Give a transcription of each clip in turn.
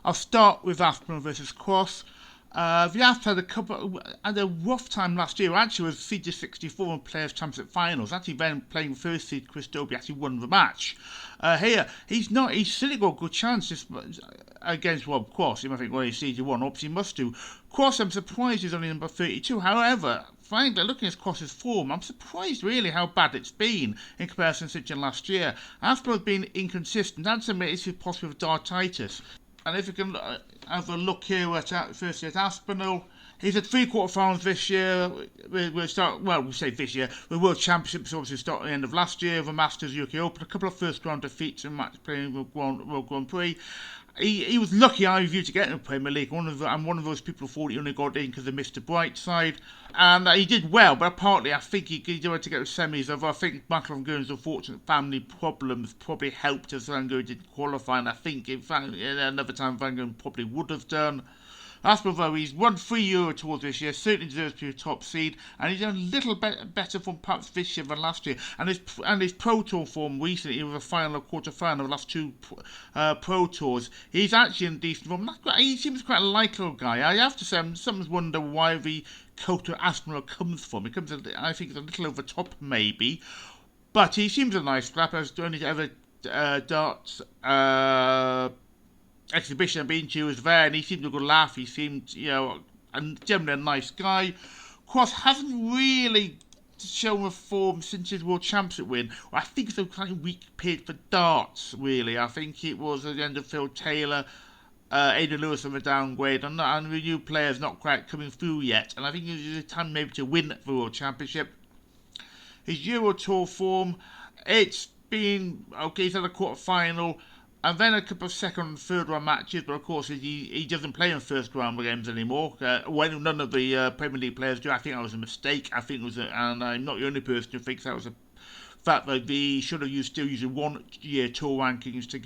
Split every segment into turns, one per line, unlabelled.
I'll start with Aspinall versus Cross. The Asps had a rough time last year. Actually, was seeded 64 in Players' Championship Finals. Actually, then playing first seed Chris Dobie actually won the match. Here, he's still got a good chance against Rob Cross. You might think, well, he's seeded 1, obviously he must do. Cross, I'm surprised he's only number 32. However, frankly, looking at Cross's form, I'm surprised really how bad it's been in comparison to last year. Aspinall has been inconsistent and some issues possibly with dartitis. And if you can have a look here at Aspinall, he's at 3 quarterfinals this year. We say this year. The World Championships obviously started at the end of last year. The Masters UK Open, a couple of first round defeats in match playing the World Grand Prix. He was lucky, I view, to get in the Premier League. I'm one of those people who thought he only got in because of Mr. Brightside. And he did well, but partly I think he did to get to semis. Although I think Michael Van Goghn's unfortunate family problems probably helped as Van Gogh didn't qualify. And I think another time Van Gogh probably would have done. Aspinall, though, he's won 3 Euro Tours this year, certainly deserves to be a top seed, and he's done a little bit better form perhaps this year than last year. And his Pro Tour form recently, with a final, quarter-final of the last 2 Pro Tours, he's actually in decent form. He seems quite a likable guy. I have to say, I sometimes wonder why the coat of Aspinall comes from. It comes, I think, it's a little over top, maybe, but he seems a nice chap. Has only ever darts exhibition I've been to was there, and he seemed a good laugh. He seemed, generally a nice guy. Cross hasn't really shown a form since his World Championship win. I think it's a kind of weak period for darts, really. I think it was at the end of Phil Taylor, Aidan Lewis on the downgrade, and the new players not quite coming through yet. And I think it's a time maybe to win the World Championship. His Euro Tour form, it's been okay. He's had a quarter final. And then a couple of second and third round matches, but of course he doesn't play in first round games anymore. When none of the Premier League players do, I think that was a mistake. I think it was, and I'm not the only person who thinks that was a fact that they should have still using 1 year tour rankings to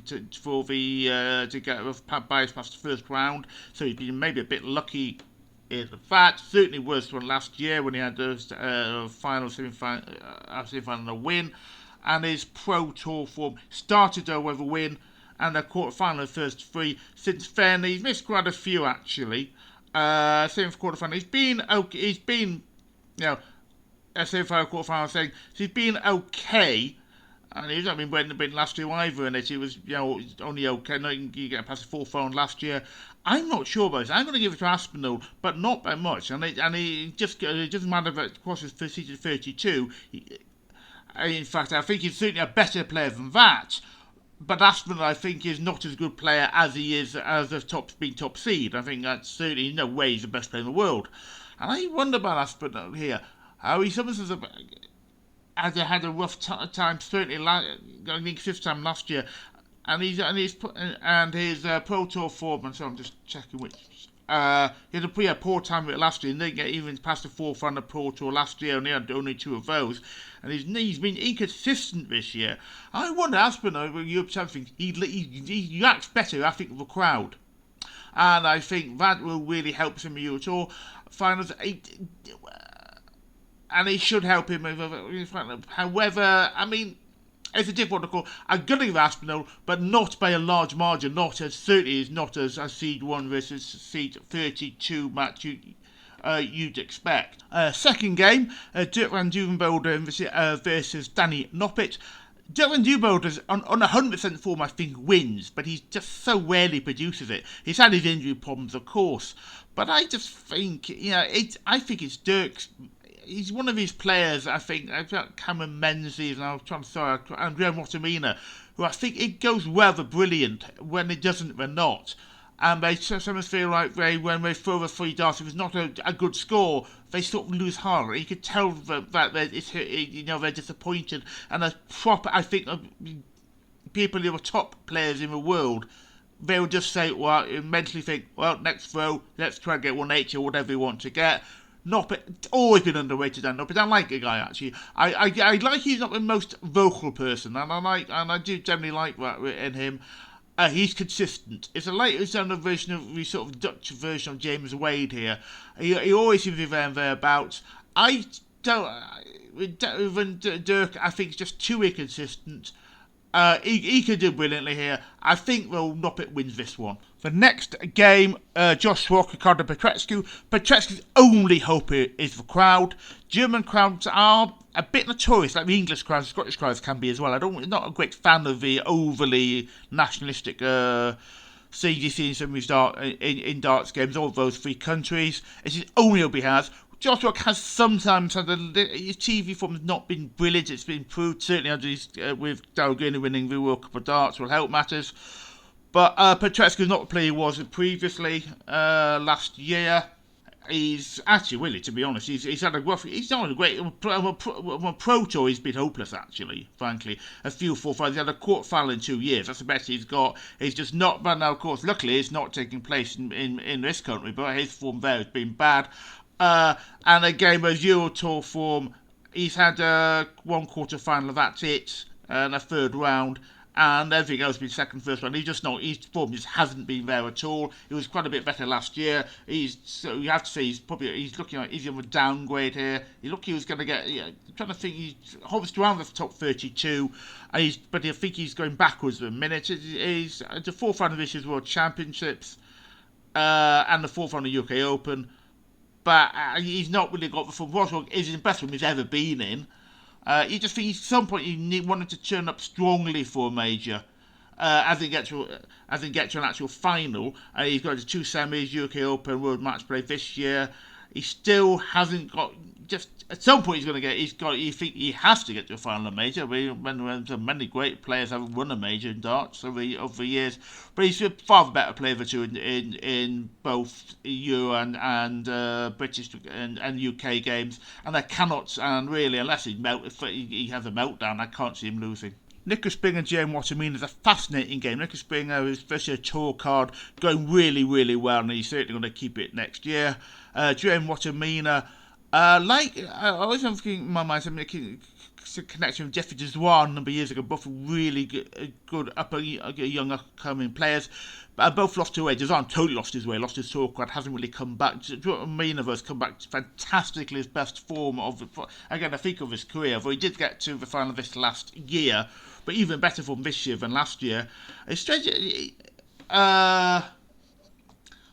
get bias past the first round. So he's been maybe a bit lucky in fact. Certainly worse than last year when he had the semi-final and a win. And his Pro Tour form started with a win and a quarter-final of the first 3. Since then, he's missed quite a few, actually. Same for quarter-final. He's been semi-final, quarter-final thing. So he's been okay. And he's not been last year either in it. He was, only okay. No, you get past the 4th round last year. I'm not sure about this. I'm going to give it to Aspinall, but not by much. And it doesn't matter if it crosses 32. In fact, I think he's certainly a better player than that. But Aspinall, I think, is not as good player as he is as a top seed. I think that's certainly in no way he's the best player in the world. And I wonder about Aspinall here. How he sometimes has had a rough time, certainly I think this time last year. And his Pro Tour form, and so I'm just checking which. He had a poor time with it last year, and didn't get even past the 4th round of Pro Tour last year, and he had only 2 of those. And he's been inconsistent this year. I wonder, Aspinall, when you something, he acts better, I think, with the crowd. And I think that will really help him in the Euro Tour finals. And it should help him. However, I mean, it's a difficult to call. I'm going to give Aspinall, but not by a large margin. Certainly not as a seed 1 versus seed 32 match you'd expect. Second game, Dirk van Duvenbode versus Danny Noppert. Dirk van Duvenbode is on 100% form, I think, wins, but he's just so rarely produces it. He's had his injury problems, of course, but I just think, I think it's Dirk's. He's one of these players, I think, I've got Cameron Menzies and Andrea Motamina, who I think it goes rather brilliant. When it doesn't, they're not. And they sometimes feel like when they throw the 3 darts, if it's not a good score, they sort of lose heart. You could tell that they're disappointed. And I think, people who are top players in the world, they will just say, mentally think, next throw, let's try and get 180 or whatever you want to get. Noppert, always been underrated, and Noppert. I like the guy, actually. I like he's not the most vocal person, and I do generally like that in him. He's consistent. It's a latest version of the sort of Dutch version of James Wade here. He always seems to be there and thereabouts. I don't. With Dirk, I think, is just too inconsistent. He could do brilliantly here. I think though Noppet wins this one. The next game, Josh Walker, Ricardo Petrescu. Petrescu's only hope is the crowd. German crowds are a bit notorious, like the English crowds, Scottish crowds can be as well. I'm not a great fan of the overly nationalistic CGC in darts games, all of those three countries. It's his only hope he has. Josh Rock has sometimes had his TV form has not been brilliant. It's been improved, certainly under with Daryl Gurney winning the World Cup of Darts will help matters. But Petrescu is not the player he was previously last year. He's actually, really, to be honest, he's had a rough. He's not a great. On Pro Tour, he's been hopeless, actually, frankly. A few 4-5. He's had a quarter final in 2 years. That's the best he's got. He's just not. But now, of course, luckily, it's not taking place in this country. But his form there has been bad. And again, with Euro Tour form, he's had one quarter final, that's it, and a third round, and everything else been second, first round. His form just hasn't been there at all. He was quite a bit better last year. So you have to say he's looking like he's on a downgrade here. He was going to get. I'm trying to think. He's hovers around the top 32, but I think he's going backwards a minute. He's the fourth round of this year's World Championships, and the fourth round of UK Open. But he's not really got the full. Roswell is the best one he's ever been in. You just think at some point you wanted to turn up strongly for a major. As they get to an actual final, he's got the 2 semis, UK Open, World Match Play this year. He still hasn't got. Just at some point he's going to get. You think he has to get to a final major. When many great players haven't won a major in darts over the years, but he's a far better player than two in both Euro and British and UK games. And I cannot. And really, unless he has a meltdown, I can't see him losing. Nicholas Springer and J.M. Wattermina is a fascinating game. Nicholas Springer is first year tour card going really, really well, and he's certainly going to keep it next year. J.M. Wattermina, I was thinking in my mind, I'm making a connection with Jeffrey Deswan a number of years ago, both really good young upcoming players. But both lost their way. Deswan totally lost his way, lost his tour card, hasn't really come back. Wattermina has come back fantastically, his best form again, I think of his career, though he did get to the final this last year, but even better form this year than last year. It's strange.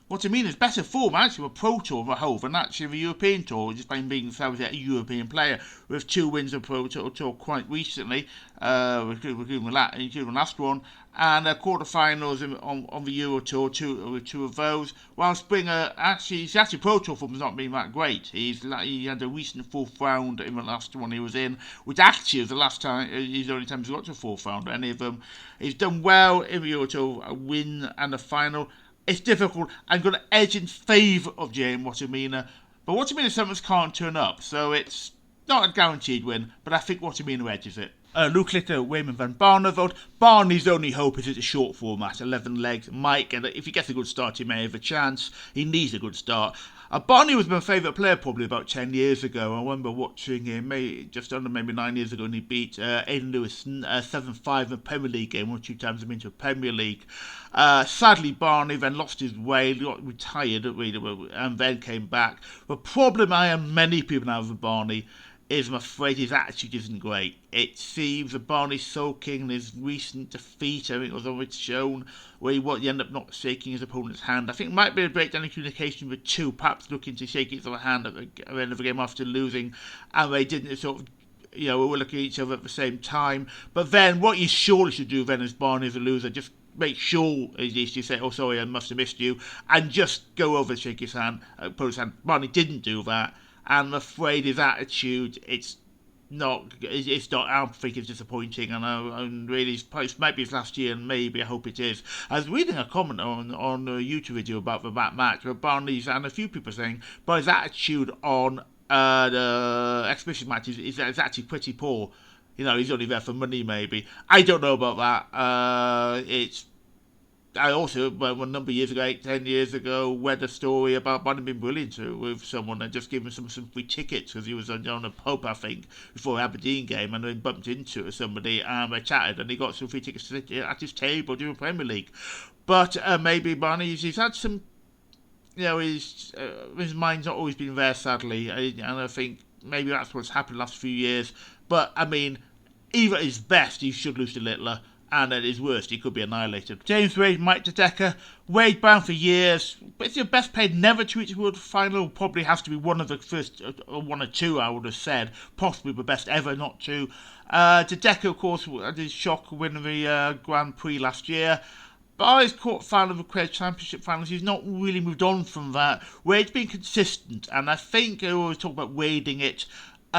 What I mean is better form actually with Pro Tour of a whole than actually the European Tour, just by being a European player with 2 wins of Pro Tour quite recently, including the last one, and quarter-finals on the Euro Tour, with 2 of those. While Springer, his Pro Tour form has not been that great. He had a recent 4th round in the last one he was in, which actually was the last time, he's the only time he's got to a 4th round, any of them. He's done well in the Euro Tour, a win and a final. It's difficult. I'm going to edge in favour of J.M. Wattermina, but Wattermina sometimes can't turn up, so it's not a guaranteed win, but I think Wattermina edges it. Luke Litter, Raymond van Barneveld. Barney's only hope is it's a short format, 11 legs. Might get if he gets a good start, he may have a chance. He needs a good start. Barney was my favourite player probably about 10 years ago. I remember watching him just under maybe 9 years ago, and he beat Aidan Lewis 7-5 in a Premier League game, 1 or 2 times him into a Premier League. Sadly, Barney then lost his way, got retired, and then came back. The problem many people have with Barney is I'm afraid his attitude isn't great. It seems that Barney's sulking in his recent defeat, I think it was always shown, where he ended up not shaking his opponent's hand. I think it might be a breakdown in communication with 2, perhaps looking to shake each other's hand at the end of the game after losing, and they didn't sort of, we were looking at each other at the same time. But then what you surely should do then as Barney as a loser, just make sure you say, oh sorry, I must have missed you, and just go over and shake his hand, opponent's hand. Barney didn't do that. And I'm afraid his attitude, it's not. I think it's disappointing, and really, it might be his last year, and maybe I hope it is. I was reading a comment on a YouTube video about that match where Barney's and a few people saying, but his attitude on the exhibition matches is actually pretty poor. He's only there for money, maybe. I don't know about that. I also, a number of years ago, 8-10 years ago, read a story about Barney being brilliant with someone and just giving some free tickets because he was on a pub, I think, before Aberdeen game, and then bumped into somebody and they chatted and he got some free tickets to sit at his table during Premier League. But maybe Barney, he's had some, his mind's not always been there, sadly, and I think maybe that's what's happened the last few years. But, I mean, Either at his best, he should lose to Littler, and at his worst, he could be annihilated. James Wade, Mike Dedeker. Wade bound for years, but it's your best player never to reach the World Final. Probably has to be one of the first, one or two, I would have said. Possibly the best ever not to. Dedeker, of course, had his shock win of the Grand Prix last year. By his quarter-final of the Quaid Championship finals, he's not really moved on from that. Wade's been consistent, and I think I always talk about wading it.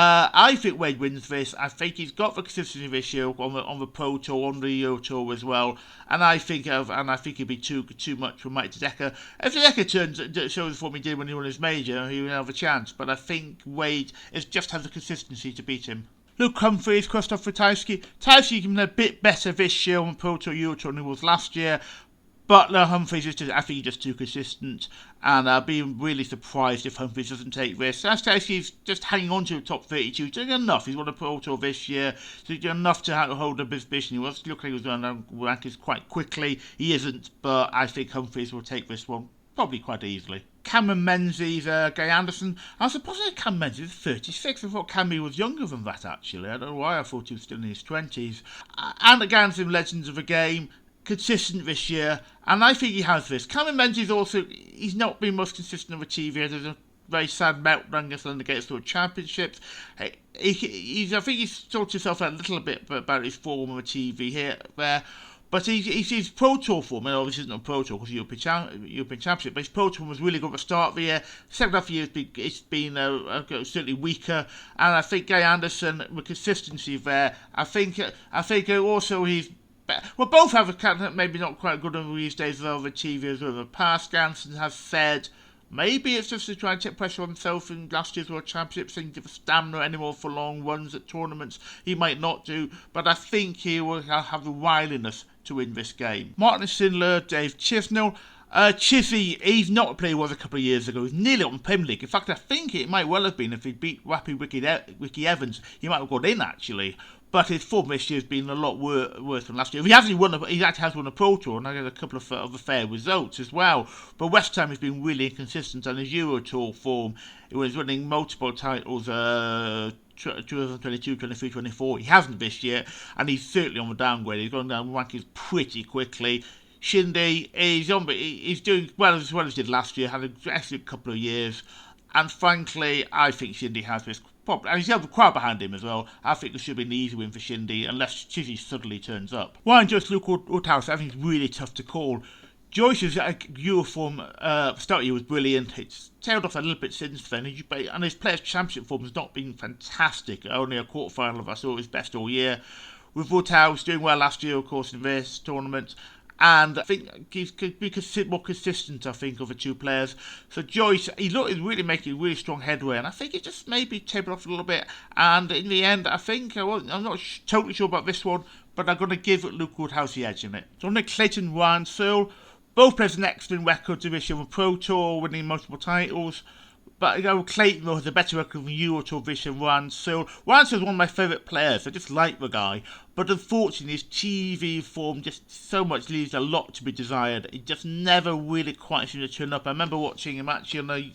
I think Wade wins this. I think he's got the consistency this year on the Pro Tour, on the Euro Tour as well. And I think it'd be too much for Mike Dedeker. If Dedeker shows what he did when he won his major, he will have a chance. But I think Wade just has the consistency to beat him. Luke Humphries, Krzysztof Ratajski. Ratajski's been a bit better this year on the Pro Tour, Euro Tour than he was last year. But Humphries I think he's just too consistent, and I'll be really surprised if Humphries doesn't take this. Ratajski's just hanging on to the top 32. He's doing enough. He's won a Pro Tour this year, so he's doing enough to hold a position. He was looking like he was going down rankings quite quickly. He isn't, but I think Humphries will take this one probably quite easily. Cameron Menzies, Guy Anderson. I was surprised that Cameron Menzies is 36. I thought Cammy was younger than that, actually. I don't know why I thought he was still in his 20s. And Guy Anderson, Legends of the Game. Consistent this year, and I think he has this. Cameron Menzies also, he's not been most consistent on the TV. There's a very sad meltdown against London Gates World Championships. I think he's sorted himself out a little bit about his form on the TV there. But his Pro Tour form, and obviously isn't a Pro Tour because European Championship, but his Pro Tour was really good at the start of the year. Second half of the year, it's been certainly weaker, and I think Guy Anderson, with consistency there, I think also he's. Well, both have a maybe not quite good on these days over TV as well. The past, Janssen has said maybe it's just to try and take pressure on himself in last year's World Championship, saying give stamina anymore for long runs at tournaments. He might not do, but I think he will have the wiliness to win this game. Martin Schindler, Dave Chisnell. Chizzy, he's not a player he was a couple of years ago. He's nearly on Premier League. In fact, I think it might well have been if he beat Wappy Ricky Evans, he might have got in actually. But his form this year has been a lot worse than last year. He actually has won a Pro Tour and had a couple of other fair results as well. But West Ham has been really inconsistent on his Euro Tour form. He was winning multiple titles 2022, 23, 24. He hasn't this year, and he's certainly on the downgrade. He's gone down rankings pretty quickly. Shindy, he's doing well as he did last year, had an excellent couple of years. And frankly, I think Shindy has this. And he's got the crowd behind him as well. I think it should be an easy win for Shindy unless Chizzy suddenly turns up. Ryan Joyce, Luke Woodhouse, I think it's really tough to call. Joyce's Euro form start of the year was brilliant. It's tailed off a little bit since then, and his Players' Championship form has not been fantastic. Only a quarter-final of I saw his best all year. With Woodhouse doing well last year, of course, in this tournament. And I think he could be more consistent, I think, of the two players. So Joyce, he's really making really strong headway, and I think he just maybe tapered off a little bit. And in the end, I think, I'm not totally sure about this one, but I'm going to give Luke Woodhouse the edge in it. So Nick Clayton, Ryan Searle, both players an excellent record this year on the Pro Tour, winning multiple titles. But Clayton has a better record than Euro Tour this year, Ryan Searle. Ryan Searle's one of my favourite players. I just like the guy. But unfortunately, his TV form just so much leaves a lot to be desired. It just never really quite seemed to turn up. I remember watching him actually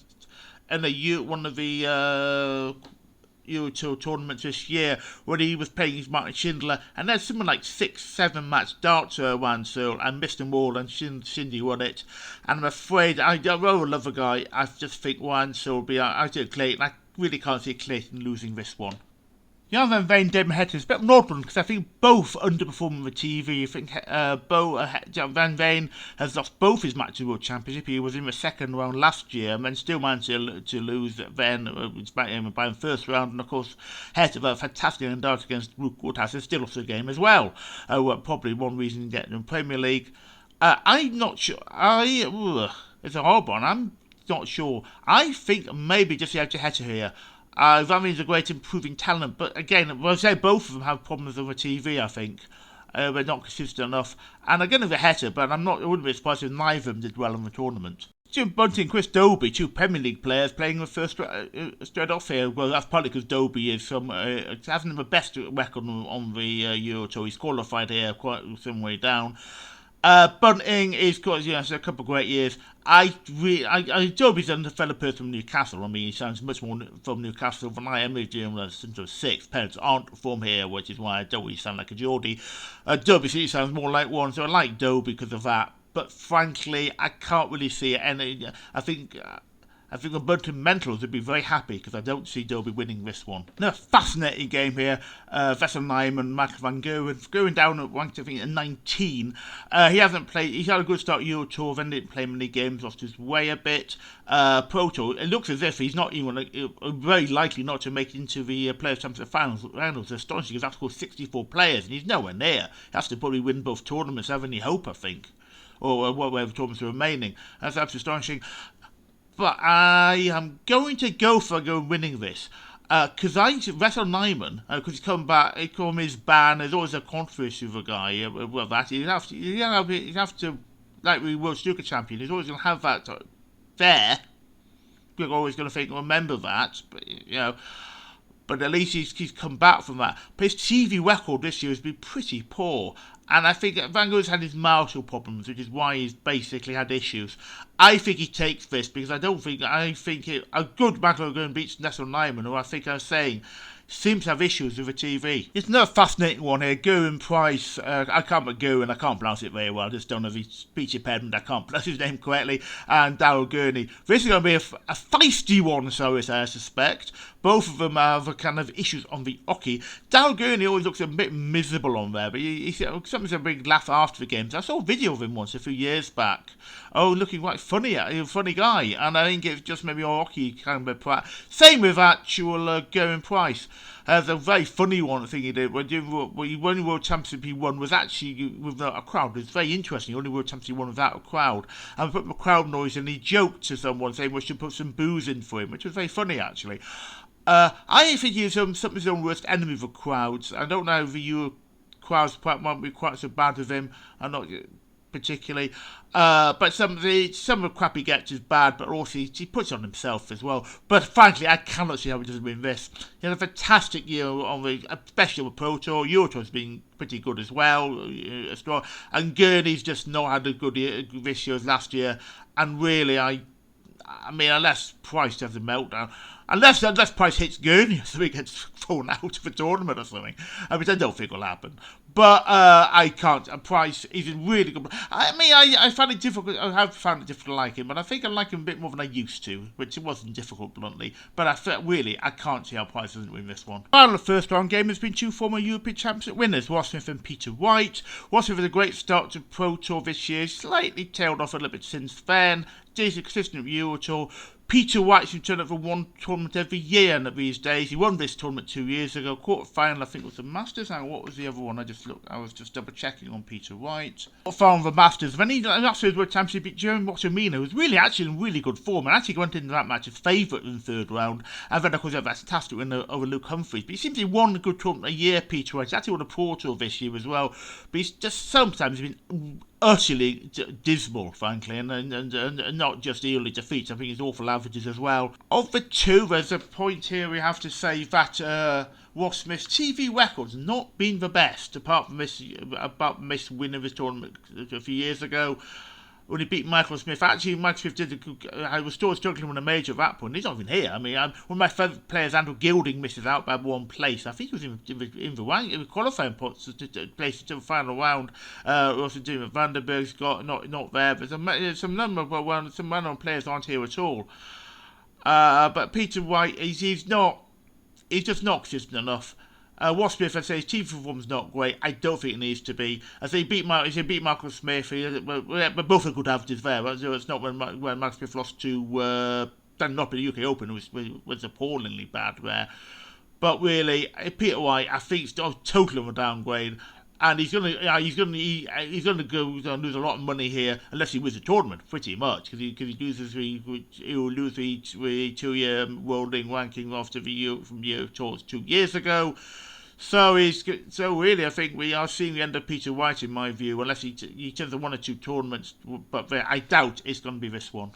one of the Euro Tour tournaments this year when he was playing his Martin Schindler, and there's something like 6-7 match darts Ryan Searle, and missed them all, and Shindy won it. And I'm afraid, I love the guy. I just think Ryan Searle will be out of Clayton. I really can't see Clayton losing this one. Jan van Veen, Damon Heta is a bit of an odd one because I think both underperform on the TV. I think Jan van Veen has lost both his matches World Championship. He was in the second round last year and then still managed to lose then by the first round. And of course, Heta had a fantastic endurance against Luke Woodhouse and still lost the game as well. Probably one reason getting in the Premier League. I'm not sure. It's a hard one. I'm not sure. I think maybe just the edge of Heta here. Van Veen's a great improving talent, but again, I say both of them have problems on the TV, I think. They're not consistent enough. And again, with Heta, but I wouldn't be surprised if neither of them did well in the tournament. Jim Bunting and Chris Dobey, two Premier League players playing the first straight off here. Well, that's partly because Dobey hasn't the best record on the Euro Tour. He's qualified here quite some way down. Bunting is got it's a couple of great years. Dobie's a fellow person from Newcastle. I mean, he sounds much more from Newcastle than I am. Doing since I was six. Parents aren't from here, which is why I don't really sound like a Geordie. Dobie sounds more like one, so I like Dobie because of that. But frankly, I can't really see it. And I think the Bunting Mentals would be very happy because I don't see Dobie winning this one. Another fascinating game here. Wessel Nijman, Michael van Gerwen going down at ranked, I think, at 19. He hasn't played. He's had a good start Euro Tour, then didn't play many games, lost his way a bit. Pro Tour, it looks as if he's not even very likely not to make it into the Players' Championship finals. It's astonishing because that's called 64 players and he's nowhere near. He has to probably win both tournaments, have any hope, I think. Or whatever tournaments are remaining. That's absolutely astonishing. But I am going to go for winning this. Because Wessel Nijman, because he's come back, he called his ban, there's always a controversy with a guy, well, that, you have to, like the World Snooker Champion, he's always going to have that there. We're always going to think, remember that, but at least he's come back from that. But his TV record this year has been pretty poor. And I think Van Gerwen's had his marital problems, which is why he's basically had issues. I think he takes this because I think a good Michael Van Gerwen beats Wessel Nijman, who I think I was saying seems to have issues with the TV. It's another fascinating one here. Gerwyn Price. I can't pronounce it very well. I just don't have his speech impediment. I can't pronounce his name correctly. And Daryl Gurney. This is going to be a feisty one, so I suspect. Both of them have kind of issues on the hockey. Daryl Gurney always looks a bit miserable on there, but he something's a big laugh after the games. I saw a video of him once a few years back. Oh, looking quite funny, a funny guy. And I think it's just maybe all hockey kind of. Same with actual Gerwyn Price. There's a very funny one thing he did when he won World Championship he won was actually without a crowd. It's very interesting. The only World Championship he won without a crowd. And put the crowd noise and he joked to someone saying we should put some booze in for him, which was very funny actually. I think he's something of his own worst enemy for crowds. I don't know if the Euro crowds won't be quite so bad with him. I'm not particularly. But some of the crap he gets is bad, but also he puts it on himself as well. But frankly, I cannot see how he doesn't win this. He had a fantastic year especially on the Pro Tour. Euro Tour has been pretty good as well. And Gurney's just not had a good year this year as last year. And really, I mean, unless Price has a meltdown, unless Price hits Gurney so he gets thrown out of a tournament or something, which I don't think will happen. But I can't. Price is a really good. I mean, I found it difficult. I have found it difficult to like him, but I think I like him a bit more than I used to, which it wasn't difficult bluntly. But I can't see how Price doesn't win this one. Final first round game has been two former European Championship winners, Ross Smith and Peter White. Ross Smith had a great start to Pro Tour this year, slightly tailed off a little bit since then. Decent consistent Euro Tour. Peter White's been turning up for one tournament every year these days. He won this tournament 2 years ago. Quarter final, I think, was the Masters. And what was the other one? I was just double checking on Peter White. Found the Masters. When he Masters World Championship beat Jeremy Watchomina, who was really actually in really good form and actually went into that match as favourite in the third round. And then of course, a fantastic win over Luke Humphries. But he seems to have won a good tournament a year, Peter White. He's actually won a Pro Tour this year as well. But he's just sometimes been utterly dismal, frankly, and not just early defeats. I think his awful averages as well. Of the two, there's a point here we have to say that Ross Smith's TV record's not been the best, apart from this win of his tournament a few years ago. When he beat Michael Smith, actually Michael Smith I was still struggling with a major at that point. He's not even here. I mean, one of my favourite players, Andrew Gilding, misses out by one place. I think he was in the qualifying pots to place to the final round. Also doing Vandenberg's got not there, but some well-known players aren't here at all. But Peter White, he's just not consistent enough. Ross Smith, I'd say his team performance not great. I don't think it needs to be. As he beat Michael Smith, but both are good averages there. It's not when Michael Smith lost to not the UK Open, was appallingly bad there. But really, Peter White, I think, is totally on a downgrade. And he's gonna lose a lot of money here unless he wins the tournament, pretty much, because he will lose the 2-year rolling ranking after from Euro Tours 2 years ago. So really, I think we are seeing the end of Peter White in my view, unless he turns to one or two tournaments. But I doubt it's going to be this one.